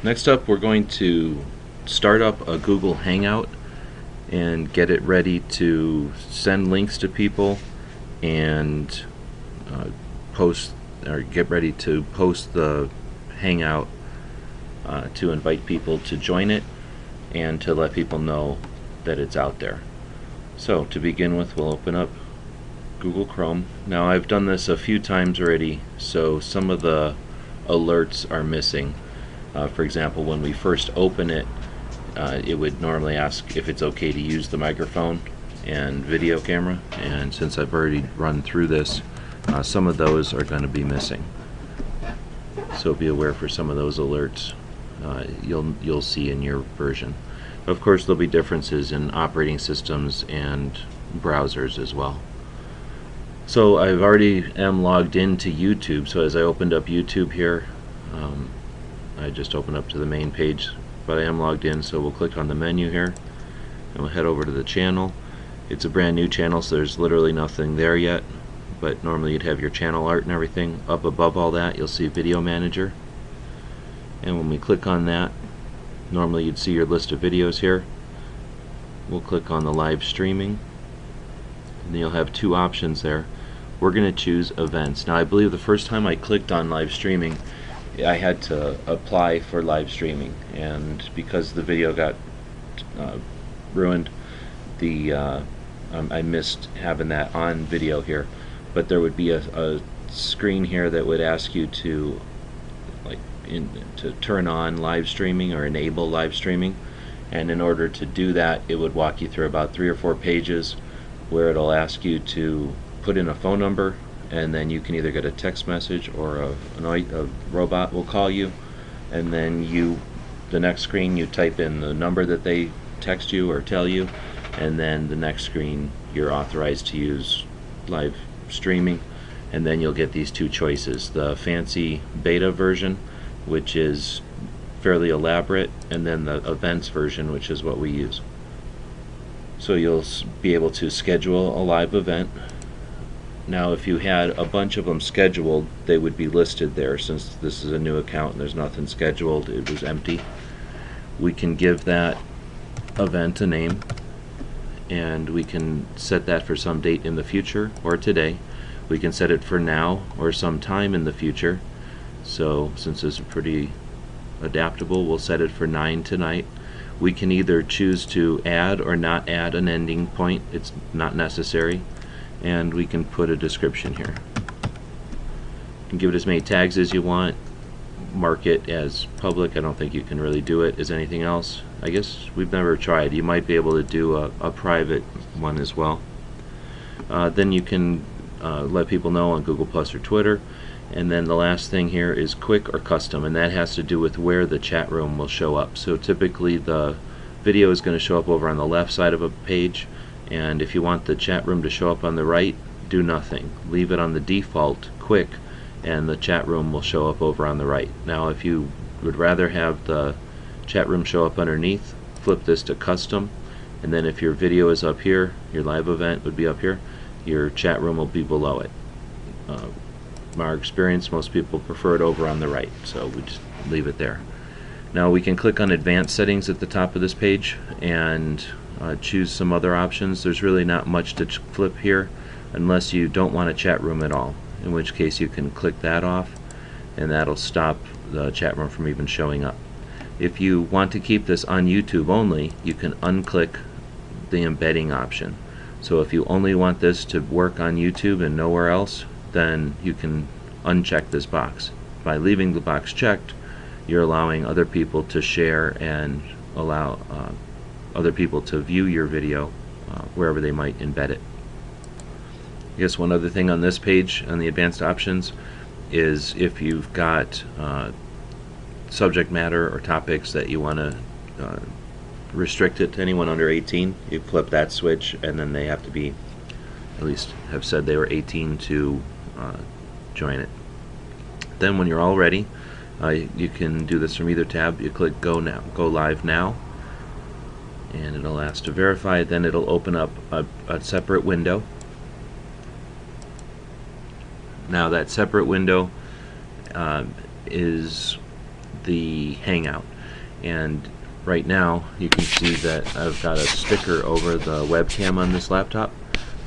Next up, we're going to start up a Google Hangout and get it ready to send links to people and post, or get ready to post the Hangout to invite people to join it and to let people know that it's out there. So to begin with, we'll open up Google Chrome. Now I've done this a few times already, so some of the alerts are missing. For example, when we first open it, it would normally ask if it's okay to use the microphone and video camera, and since I've already run through this, some of those are going to be missing. So be aware for some of those alerts you'll see in your version. Of course, there'll be differences in operating systems and browsers as well. So I've already am logged into YouTube, so as I opened up YouTube here, I just opened up to the main page, but I am logged in, so we'll click on the menu here and we'll head over to the channel. It's a brand new channel, so there's literally nothing there yet, but normally you'd have your channel art and everything. Up above all that you'll see Video Manager, and when we click on that, normally you'd see your list of videos here. We'll click on the live streaming, and you'll have two options there. We're going to choose events. Now I believe the first time I clicked on live streaming, I had to apply for live streaming, and because the video got ruined, I missed having that on video here. But there would be a screen here that would ask you to to turn on live streaming or enable live streaming, and in order to do that, it would walk you through about 3 or 4 pages where it'll ask you to put in a phone number, and then you can either get a text message or a robot will call you, and then the next screen you type in the number that they text you or tell you, and then the next screen you're authorized to use live streaming, and then you'll get these two choices: the fancy beta version, which is fairly elaborate, and then the events version, which is what we use. So you'll be able to schedule a live event. Now if you had a bunch of them scheduled, they would be listed there. Since this is a new account and there's nothing scheduled, it was empty. We can give that event a name, and we can set that for some date in the future or today. We can set it for now or some time in the future. So since it's pretty adaptable, we'll set it for 9 tonight. We can either choose to add or not add an ending point. It's not necessary. And we can put a description here. You can give it as many tags as you want. Mark it as public. I don't think you can really do it as anything else. I guess we've never tried. You might be able to do a private one as well. Then you can let people know on Google Plus or Twitter. And then the last thing here is quick or custom, and that has to do with where the chat room will show up. So typically the video is going to show up over on the left side of a page, and if you want the chat room to show up on the right, do nothing. Leave it on the default quick, and the chat room will show up over on the right. Now if you would rather have the chat room show up underneath, flip this to custom, and then if your video is up here, your live event would be up here, your chat room will be below it. From our experience, most people prefer it over on the right, so we just leave it there. Now we can click on advanced settings at the top of this page and choose some other options. There's really not much to flip here unless you don't want a chat room at all, in which case you can click that off, and that'll stop the chat room from even showing up. If you want to keep this on YouTube only, you can unclick the embedding option. So if you only want this to work on YouTube and nowhere else, then you can uncheck this box. By leaving the box checked, you're allowing other people to share and allow other people to view your video wherever they might embed it. I guess one other thing on this page on the advanced options is if you've got subject matter or topics that you want to restrict it to anyone under 18, you flip that switch, and then they have to be, at least have said they were 18 to join it. Then when you're all ready, you can do this from either tab. You click go live now, and it'll ask to verify. Then it'll open up a separate window. Now that separate window is the Hangout. And right now you can see that I've got a sticker over the webcam on this laptop,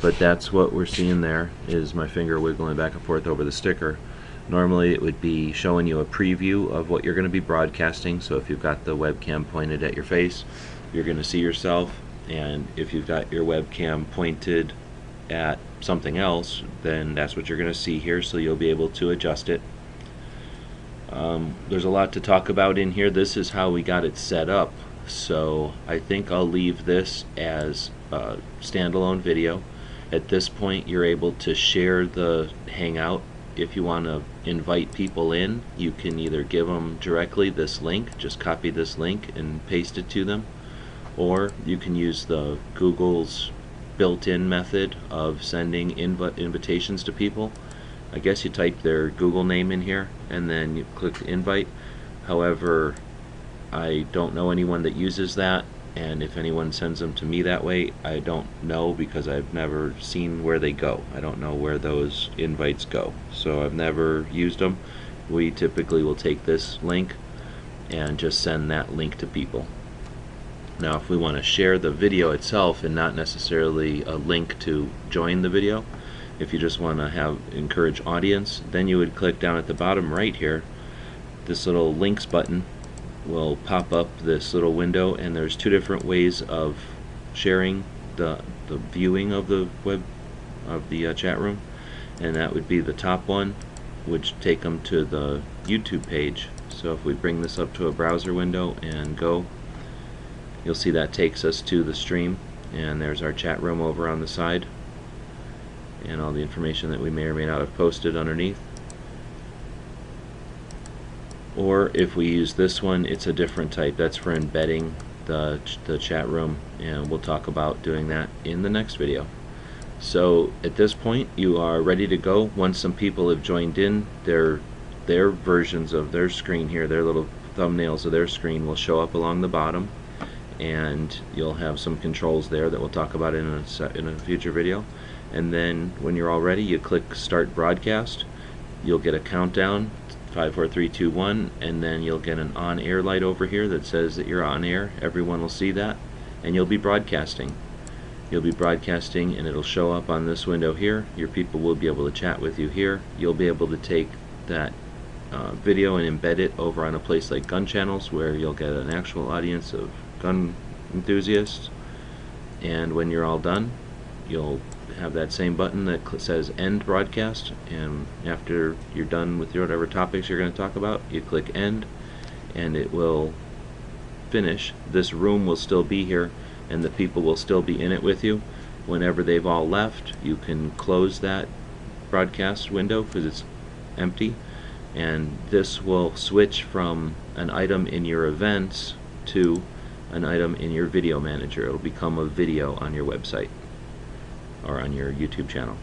but that's what we're seeing there, is my finger wiggling back and forth over the sticker. Normally it would be showing you a preview of what you're going to be broadcasting, so if you've got the webcam pointed at your face, you're going to see yourself, and if you've got your webcam pointed at something else, then that's what you're going to see here, so you'll be able to adjust it. There's a lot to talk about in here. This is how we got it set up, so I think I'll leave this as a standalone video. At this point you're able to share the Hangout. If you want to invite people in, you can either give them directly this link, just copy this link and paste it to them, or you can use the Google's built-in method of sending invitations to people. I guess you type their Google name in here and then you click invite. However, I don't know anyone that uses that, and if anyone sends them to me that way, I don't know, because I've never seen where they go. I don't know where those invites go, so I've never used them. We typically will take this link and just send that link to people. Now if we want to share the video itself and not necessarily a link to join the video, if you just want to encourage audience, then you would click down at the bottom right here. This little links button will pop up this little window, and there's two different ways of sharing the viewing of the chat room, and that would be the top one, which take them to the YouTube page. So if we bring this up to a browser window and go, you'll see that takes us to the stream, and there's our chat room over on the side and all the information that we may or may not have posted underneath. Or if we use this one, it's a different type. That's for embedding the chat room, and we'll talk about doing that in the next video. So at this point you are ready to go. Once some people have joined in, their versions of their screen here, their little thumbnails of their screen will show up along the bottom, and you'll have some controls there that we'll talk about in a future video. And then when you're all ready, you click start broadcast. You'll get a countdown, 5, 4, 3, 2, 1, and then you'll get an on-air light over here that says that you're on air. Everyone will see that, and you'll be broadcasting. You'll be broadcasting, and it'll show up on this window here. Your people will be able to chat with you here. You'll be able to take that video and embed it over on a place like Gun Channels, where you'll get an actual audience of gun enthusiasts. And when you're all done, you'll have that same button that says end broadcast, and after you're done with whatever topics you're going to talk about, you click end, and it will finish. This room will still be here, and the people will still be in it with you. Whenever they've all left, you can close that broadcast window because it's empty, and this will switch from an item in your events to an item in your video manager. It'll become a video on your website or on your YouTube channel.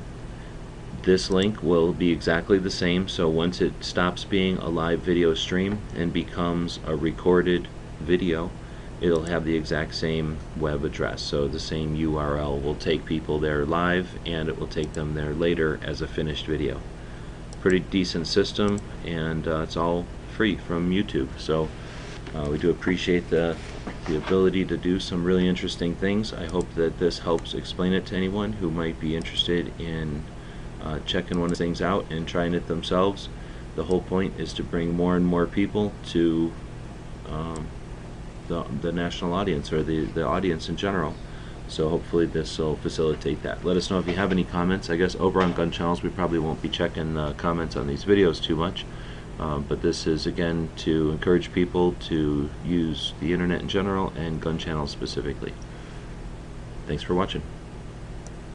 This link will be exactly the same, so once it stops being a live video stream and becomes a recorded video, it'll have the exact same web address. So the same URL will take people there live, and it will take them there later as a finished video. Pretty decent system, and it's all free from YouTube. So we do appreciate the ability to do some really interesting things. I hope that this helps explain it to anyone who might be interested in checking one of the things out and trying it themselves. The whole point is to bring more and more people to the national audience, or the audience in general. So hopefully this will facilitate that. Let us know if you have any comments. I guess over on Gun Channels we probably won't be checking comments on these videos too much. But this is again to encourage people to use the internet in general and Gun Channels specifically. Thanks for watching.